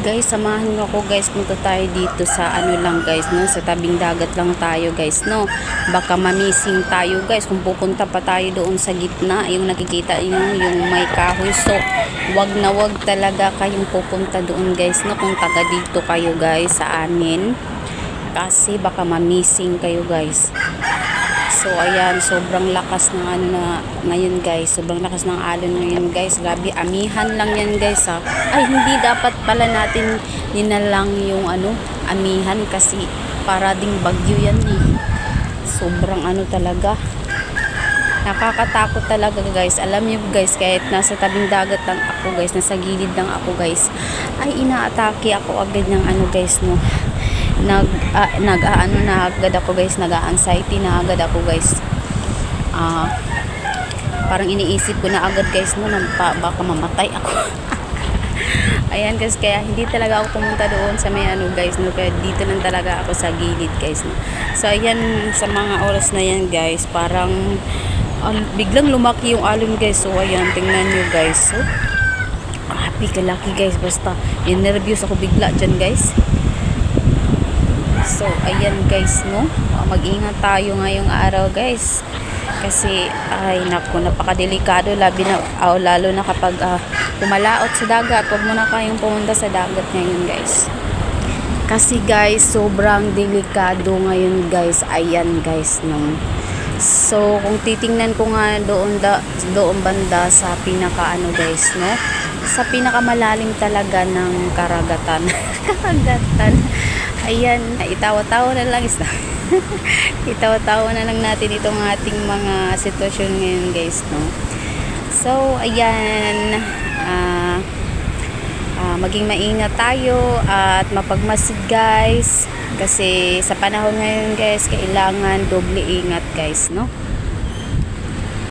Guys, samahan niyo ako guys, punta tayo dito sa ano lang guys, no? Sa tabing dagat lang tayo guys, no? Baka mamising tayo guys kung pupunta pa tayo doon sa gitna, yung nakikita yung may kahoy. So, wag talaga kayong pupunta doon guys, no? Kung taga dito kayo guys sa amin. Kasi baka mamising kayo guys. So ayan, sobrang lakas ng ano na ngayon guys. Sobrang lakas ng alon ngayon guys. Grabe, amihan lang yan guys ha. Ay, hindi dapat pala natin ninalang yung ano, amihan kasi para ding bagyo yan eh. Sobrang ano talaga. Nakakatakot talaga guys. Alam niyo guys, kahit nasa tabing dagat lang ako guys, nasa gilid lang ako guys, ay inaatake ako agad ng ano guys, no. Ano na agad ako guys, nag-anxiety na agad ako guys. Parang iniisip ko na agad guys, no, baka mamatay ako. Ayan guys, kaya hindi talaga ako pumunta doon sa may ano guys, no, kaya dito lang talaga ako sa gilid guys, no. So ayan, sa mga oras na yan guys, parang biglang lumaki yung alon guys. So ayan, tingnan nyo guys. So happy kalaki guys, basta nervous ako bigla dyan guys. So ayan guys, no, mag-ingat tayo ngayong araw guys, kasi ay naku, napakadelikado, lalo na kapag pumalaot sa dagat. Huwag mo na kayong pumunta sa dagat ngayon guys, kasi guys sobrang delikado ngayon guys. Ayan guys, no. So kung titingnan ko nga doon banda sa pinaka ano guys, no, sa pinakamalalim talaga ng karagatan. Karagatan. Ayan, itawa-tawa na lang isa. Itawa-tawa na lang natin itong ating mga sitwasyon ngayon guys, no. So ayan, maging maingat tayo at mapagmasid guys, kasi sa panahon ngayon guys, kailangan doble ingat guys, no.